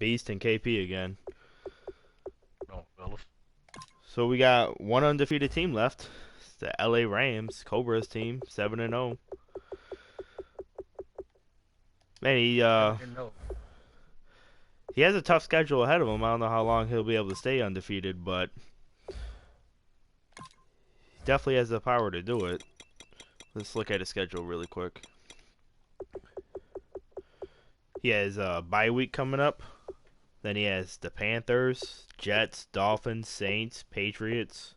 Beast and KP again. No, fellas. So we got one undefeated team left. It's the LA Rams, Cobra's team, 7-0. Man, Seven and no. he has a tough schedule ahead of him. I don't know how long he'll be able to stay undefeated, but he definitely has the power to do it. Let's look at his schedule really quick. He has a bye week coming up. Then he has the Panthers, Jets, Dolphins, Saints, Patriots,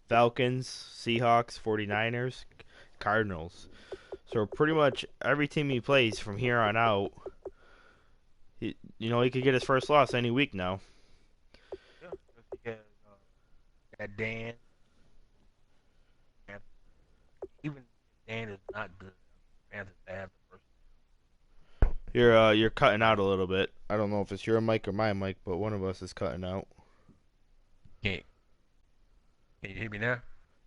Falcons, Seahawks, 49ers, Cardinals. So pretty much every team he plays from here on out, he could get his first loss any week now. Yeah, 'cause he has that Dan. And even if Dan is not good, Panthers have the first. You're cutting out a little bit. I don't know if it's your mic or my mic, but one of us is cutting out. Can Can you hear me now?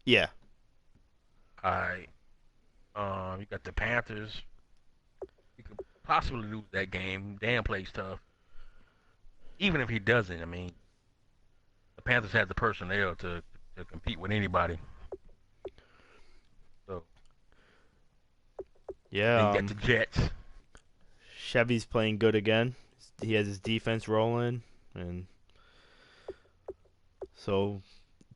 Yeah. All right. You got the Panthers. You could possibly lose that game. Dan plays tough. Even if he doesn't, I mean, the Panthers have the personnel to compete with anybody. So then you Yeah, got the Jets. Chevy's playing good again. He has his defense rolling, and so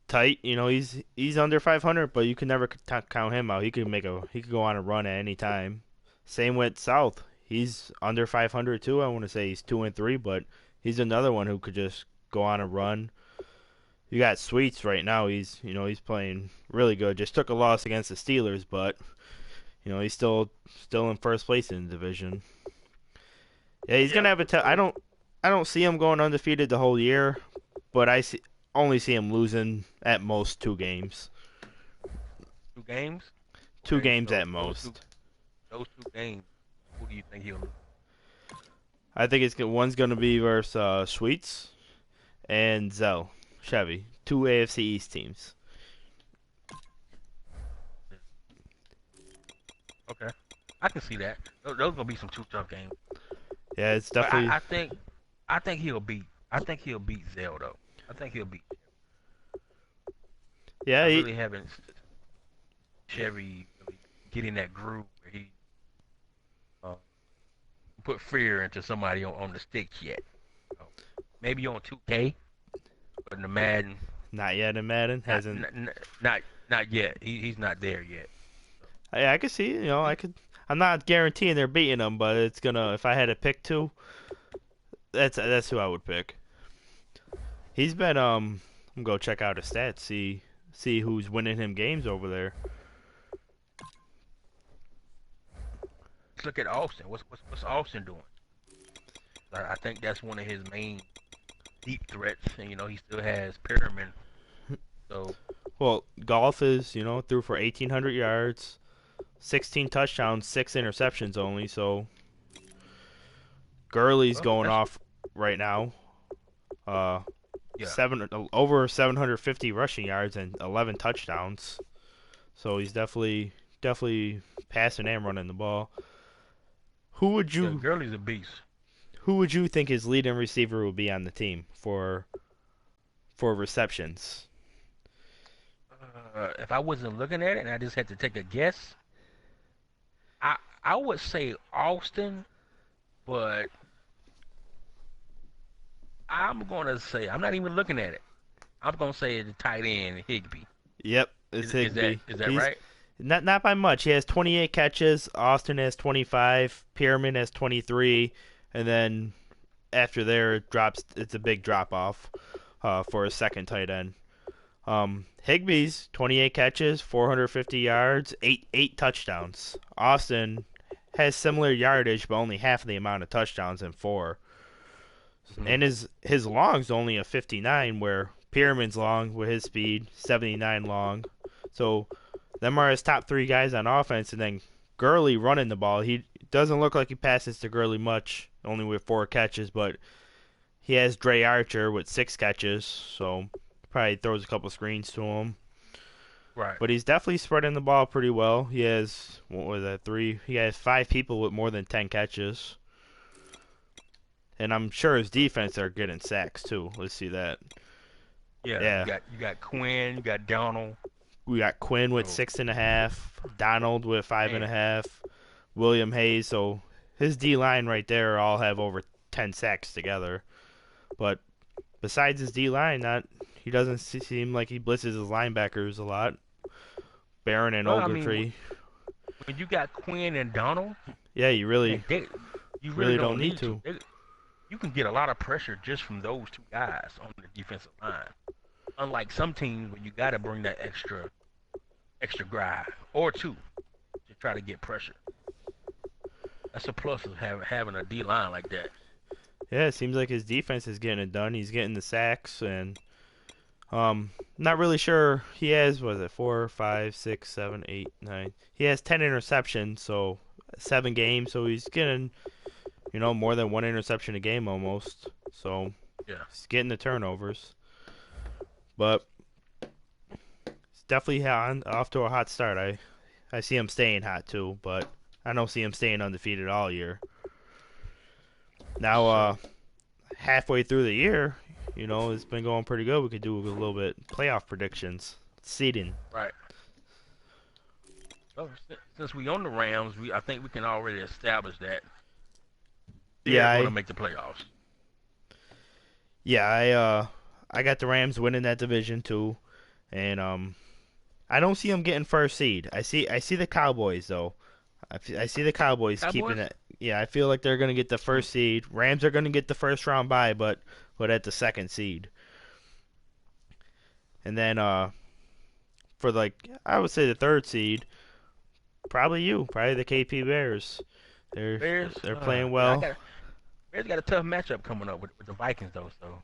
tight. He's under 500, but you can never count him out. He could go on a run at any time. Same with South. He's under 500 too. I want to say he's 2-3, but he's another one who could just go on a run. You got Sweets right now. He's playing really good. Just took a loss against the Steelers, but he's still in first place in the division. Yeah, he's Yeah, gonna have a. for sure. I don't see him going undefeated the whole year, but only see him losing at most 2 games. 2 games. Two Okay, games so at most. those 2 games, who do you think he'll lose? I think one's gonna be versus Sweets and Zell Chevy, two AFC East teams. Okay, I can see that. Those gonna be some two tough games. Yeah, it's But definitely. I think he'll beat. I think he'll beat Zell though. I think he'll beat. Yeah, I really haven't Chevy really get in that groove where he uh, put fear into somebody on the sticks yet. So maybe on 2K, but in the Madden, not yet in Madden. not Hasn't. not yet. He's not there yet. I could see. I could. I'm not guaranteeing they're beating them, but it's gonna. If I had to pick two, that's who I would pick. He's been. I'm gonna go check out his stats. See who's winning him games over there. Let's look at Austin. What's Austin doing? I think that's one of his main deep threats, and he still has Perriman. So Well, Golf is threw for 1,800 yards, 16 touchdowns, 6 interceptions only. So Gurley's well, going that's off right now. Uh, yeah. over 750 rushing yards and 11 touchdowns. So he's definitely passing and running the ball. Who would Yeah, you Gurley's a beast. who would you think his leading receiver would be on the team for receptions? If I wasn't looking at it and I just had to take a guess, I would say Austin, but I'm gonna say I'm not even looking at it. I'm gonna say the tight end Higby. Yep, it's Higby. Is that He's right? not by much. He has 28 catches. Austin has 25. Pierman has 23, and then after there it drops. It's a big drop off for a second tight end. Higby's 28 catches, 450 yards, eight touchdowns. Austin has similar yardage, but only half the amount of touchdowns and 4. Hmm. And his long's only a 59, where Pierman's long with his speed, 79 long. So them are his top 3 guys on offense, and then Gurley running the ball. He doesn't look like he passes to Gurley much, only with 4 catches, but he has Dre Archer with 6 catches, so probably throws a couple screens to him. Right. But he's definitely spreading the ball pretty well. He has, what was that, 3? He has 5 people with more than 10 catches. And I'm sure his defense are getting sacks too. Let's see that. Yeah, Yeah, you got Quinn, you got Donald. we got Quinn with So 6.5, Donald with five and man, a half, William Hayes. So his D line right there all have over 10 sacks together. But besides his D line, not he doesn't seem like he blitzes his linebackers a lot. Barron and well, I mean, Ogletree. when you got Quinn and Donald, Yeah, you really man, you really really don't don't need need to. to. You can get a lot of pressure just from those two guys on the defensive line. Unlike some teams where you got to bring that extra guy or two to try to get pressure. That's a plus of having a D line like that. Yeah, it seems like his defense is getting it done. He's getting the sacks and not really sure he has was it 4, 5, 6, 7, 8, 9. He has 10 interceptions, so 7 games, so he's getting more than one interception a game almost. So Yeah. he's getting the turnovers. But it's definitely off to a hot start. I see him staying hot too, but I don't see him staying undefeated all year. Now, So halfway through the year, it's been going pretty good. We could do a little bit playoff predictions, seeding. right. So since we own the Rams, I think we can already establish that Yeah, they're going to make the playoffs. I got the Rams winning that division too, and I don't see them getting first seed. I see the Cowboys though. I see the Cowboys keeping Cowboys? it. Yeah, I feel like they're gonna get the Hmm. first seed. Rams are gonna get the first round bye, but at the second seed. And then for like I would say the third seed, probably the KP Bears. They're Bears? they're playing Yeah, well. Bears got a tough matchup coming up with the Vikings though. So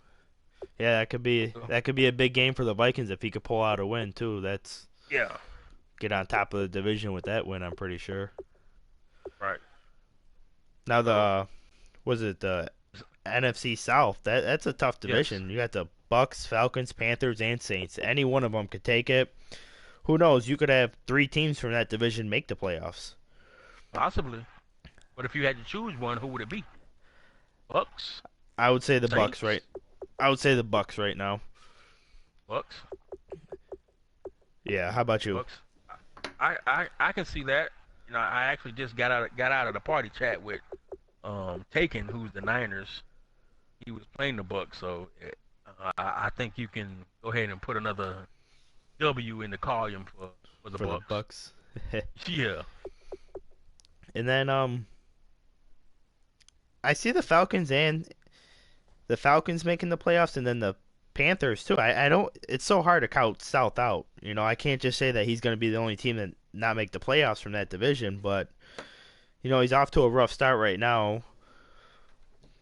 Yeah, that could be a big game for the Vikings if he could pull out a win too. That's yeah, get on top of the division with that win. I'm pretty sure. right. Now So was it the NFC South? That's a tough yes, division. You got the Bucks, Falcons, Panthers, and Saints. Any one of them could take it. Who knows? You could have 3 teams from that division make the playoffs. possibly. But if you had to choose one, who would it be? Bucks, I would say the Bucks, Saints, right? I would say the Bucks right now. Bucks, Yeah. How about you? Bucks. I can see that. You know, I actually just got out of the party chat with Taken, who's the Niners. He was playing the Bucks, so I think you can go ahead and put another W in the column for the For the Bucks. Bucks. Yeah, And then I see the Falcons making the playoffs, and then the Panthers too. I don't. It's so hard to count South out. I can't just say that he's going to be the only team that not make the playoffs from that division. But he's off to a rough start right now.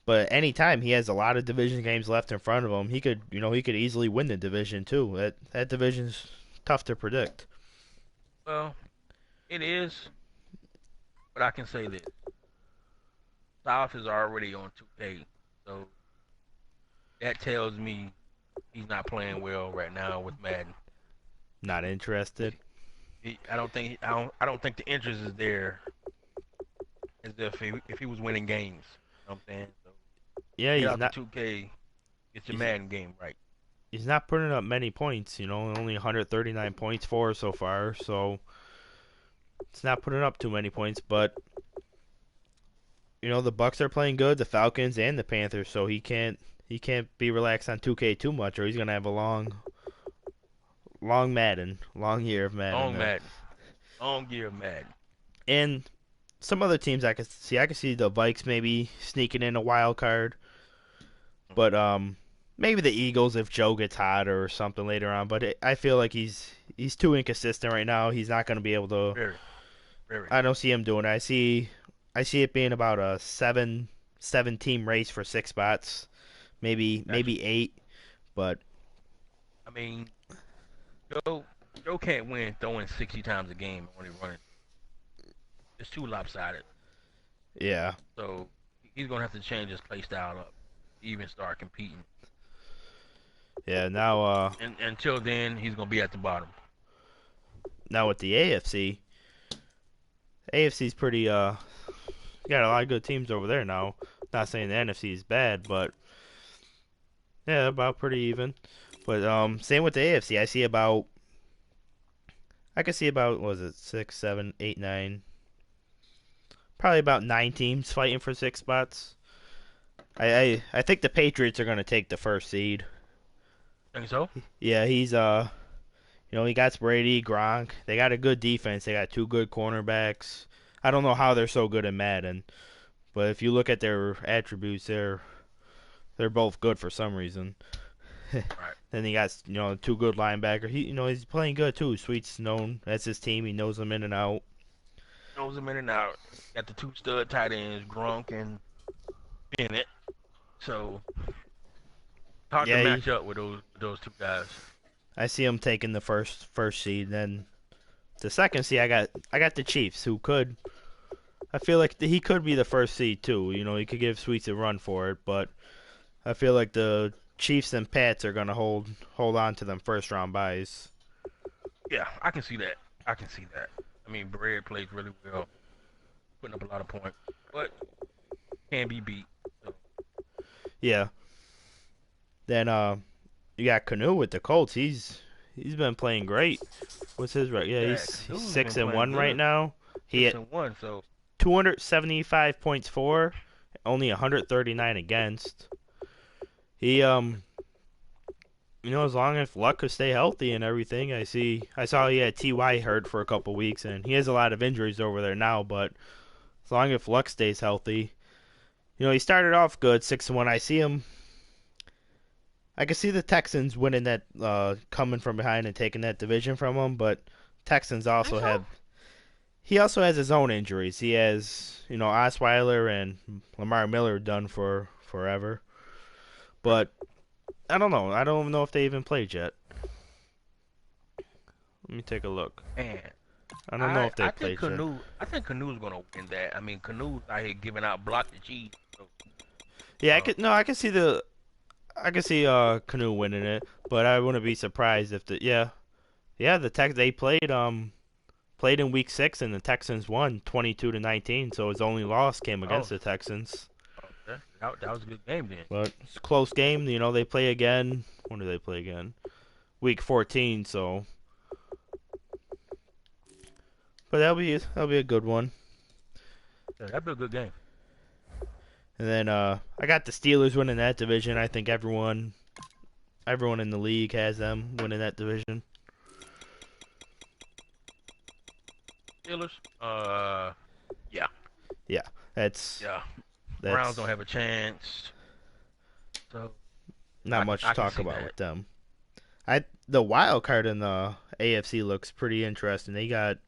But anytime he has a lot of division games left in front of him, he could easily win the division too. That division's tough to predict. well, it is, but I can say that South is already on 2K, so that tells me he's not playing well right now with Madden. Not interested. I don't think the interest is there as if he was winning games. You know what I'm saying? So Yeah, get he's out the not. 2K, get your He's Madden game right. he's not putting up many points. Only 139 points for so far. So it's not putting up too many points. But the Bucks are playing good, the Falcons and the Panthers. So he can't be relaxed on 2K too much, or he's gonna have a long Madden, long year of Madden. Long Madden, long year of Madden. And some other teams I could see. I could see the Vikes maybe sneaking in a wild card, but maybe the Eagles if Joe gets hot or something later on. But I feel like he's too inconsistent right now. He's not going to be able to. Very, very. I don't see him doing it. I see it being about a seven team race for 6 spots, maybe Gotcha. 8. But I mean, Joe Joe can't win throwing 60 times a game and only running. It's too lopsided. yeah, So he's gonna have to change his play style up, to even start competing. yeah. And until then, he's gonna be at the bottom. Now with the AFC's pretty got a lot of good teams over there now. Not saying the NFC is bad, but yeah, about pretty even. But same with the AFC. I can see about what was it 6, 7, 8, 9, probably about 9 teams fighting for 6 spots. I think the Patriots are gonna take the first seed. Think so? Yeah, he got Brady, Gronk. They got a good defense. They got two good cornerbacks. I don't know how they're so good at Madden, but if you look at their attributes, they're both good for some reason. Right. Then he got two good linebackers. He's playing good too. Sweet's known. That's his team. He knows them in and out. Knows him in and out. Got the two stud tight ends, Gronk and Bennett. So hard to Yeah, match up with those two guys. I see him taking the first seed. Then the second seed, I got the Chiefs, who could. I feel like he could be the first seed too. He could give Sweets a run for it, but I feel like the Chiefs and Pats are gonna hold on to them first round buys. Yeah, I can see that. I can see that. I mean, Bread plays really well, putting up a lot of points, but can be beat. So, Yeah. Then you got Canu with the Colts. He's been playing great. What's his right? Yeah, yeah, he's Canu's six been and playing one right good. now. He Six had and one. So 275 points for, only 139 against. He as long as Luck could stay healthy and everything, I saw he had Ty hurt for a couple weeks, and he has a lot of injuries over there now. But as long as Luck stays healthy, he started off good, 6-1. I can see the Texans winning that, coming from behind and taking that division from them. But Texans think also so. have. He also has his own injuries. He has, Osweiler and Lamar Miller done for forever. But I don't know. I don't know if they even played yet. Let me take a look. Man, I don't know I if they I think played yet. Canu's gonna win that. I mean, Canu's out here giving out block the cheese. So, Yeah, I uh, could. No, I could see Canoe winning it, but I wouldn't be surprised if the Tex they played in week 6 and the Texans won 22-19, so his only loss came oh, against the Texans. that was a good game then. But it's a close game. They play again. When do they play again? Week 14. So, but that'll be a good one. Yeah, that'd be a good game. And then I got the Steelers winning that division. I think everyone in the league has them winning that division. Steelers. Yeah, Yeah, that's yeah. Browns that's don't have a chance. So not much to I can talk see about that. with them. The wild card in the AFC looks pretty interesting. It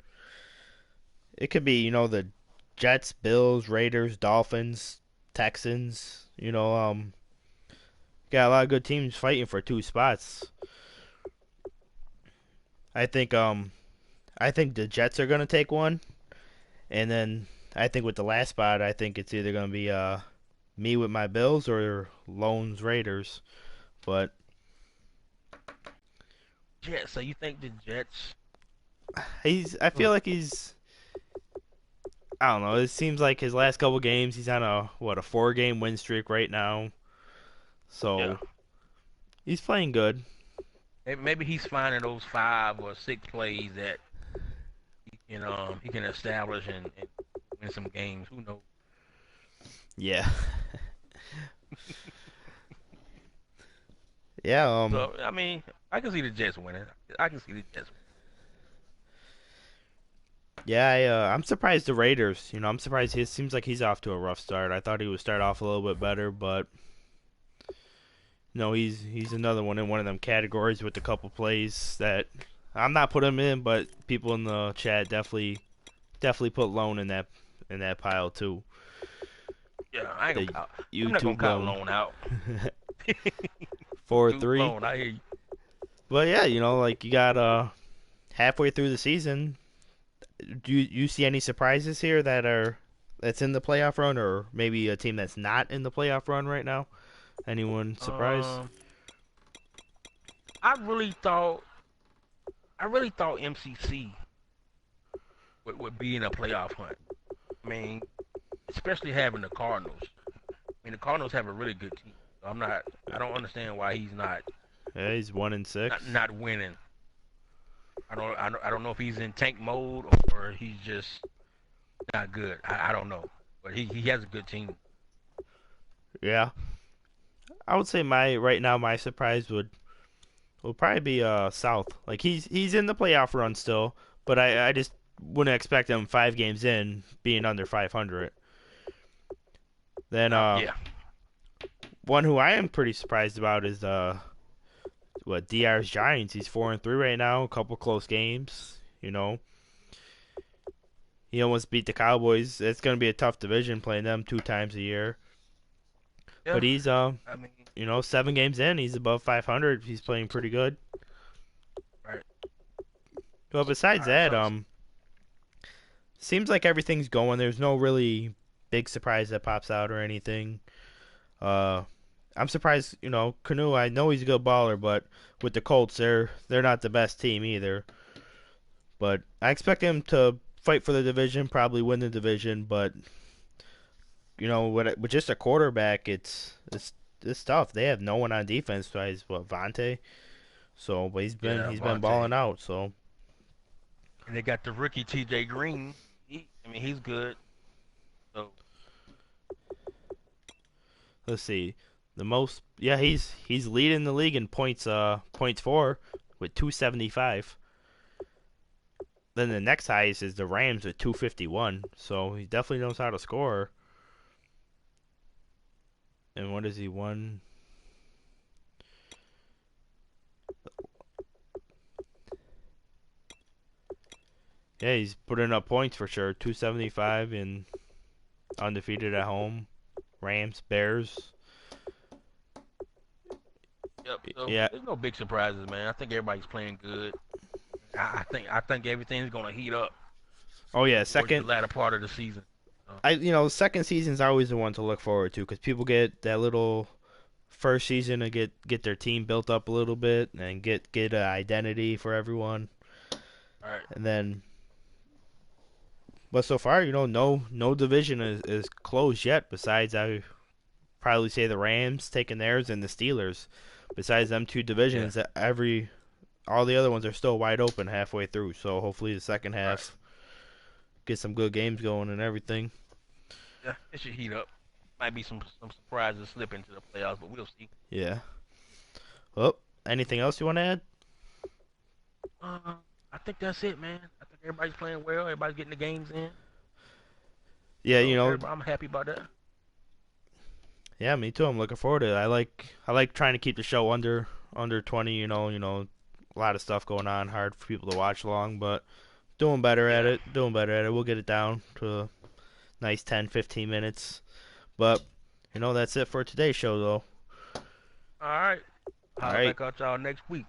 could be the Jets, Bills, Raiders, Dolphins, Texans. Got a lot of good teams fighting for 2 spots. I think I think the Jets are gonna take one, and then I think with the last spot, I think it's either gonna be me with my Bills or Loans Raiders. But Jets. So you think the Jets? I Hmm, feel like I don't know. It seems like his last couple games, he's on a 4-game win streak right now. yeah. So he's playing good. Maybe he's finding those 5 or 6 plays that he can establish and win some games. Who knows? Yeah, yeah. So I mean, I can see the Jets winning. I can see the Jets. Yeah. I'm surprised the Raiders. I'm surprised. It seems like he's off to a rough start. I thought he would start off a little bit better, but no, he's another one in one of them categories with a couple plays that I'm not putting him in, but people in the chat definitely put Lone in that pile too. Yeah, I ain't The gonna count. I'm not gonna YouTube count Lone Lone out. 4-3. Lone, I hear you. But yeah, like you got halfway through the season. Do you see any surprises here that's in the playoff run, or maybe a team that's not in the playoff run right now? Anyone surprised? Um, I really thought I really thought MCC would be in a playoff hunt. I mean, especially having the Cardinals. I mean, the Cardinals have a really good team. So I'm not. I don't understand why he's not Yeah, he's 1-6. not winning. I don't know if he's in tank mode or he's just not good. I don't know, but he has a good team. Yeah, I would say my right now my surprise would probably be South. Like he's in the playoff run still, but I just wouldn't expect him 5 games in being under 500. Then Yeah, one who I am pretty surprised about is DR's Giants. He's 4-3 right now. A couple close games. He almost beat the Cowboys. It's gonna be a tough division playing them 2 times a year. But yeah. he's I mean, 7 games in. He's above 500. He's playing pretty good. right. Well, besides All right. that, So seems like everything's going. There's no really big surprise that pops out or anything. Uh, I'm surprised. Canu. I know he's a good baller, but with the Colts, they're not the best team either. But I expect him to fight for the division, probably win the division. But with just a quarterback, it's tough. They have no one on defense besides Vontae. So, but he's been yeah, he's been Vontae. balling out. So And they got the rookie T.J. Green. I mean, he's good. So let's see. The most, yeah, he's leading the league in points for with 275. Then the next highest is the Rams with 251. So he definitely knows how to score. And what is he won? Yeah, he's putting up points for sure. 275 and undefeated at home. Rams, Bears. yep. So Yeah. there's no big surprises, man. I think everybody's playing good. I think everything's gonna heat up Oh yeah, towards the second. latter part of the season. Second season's always the one to look forward to because people get that little first season to get their team built up a little bit and get an identity for everyone, All right. and then. But so far, no division is closed yet. Besides, I would probably say the Rams taking theirs and the Steelers. Besides them two Yeah. divisions, all the other ones are still wide open halfway through. So hopefully the second All right. half get some good games going and everything. Yeah. It should heat up. Might be some surprises slip into the playoffs, but we'll see. Yeah. Well, anything else you want to add? Uh, I think that's it, man. I think everybody's playing well. Everybody's getting the games in. Yeah, So I'm happy about that. yeah, me too. I'm looking forward to it. I like trying to keep the show under 20. A lot of stuff going on, hard for people to watch long, but doing better at Yeah. it. Doing better at it. We'll get it down to a nice 10, 15 minutes. But that's it for today's show, though. All right. All Holler right, back at y'all next week.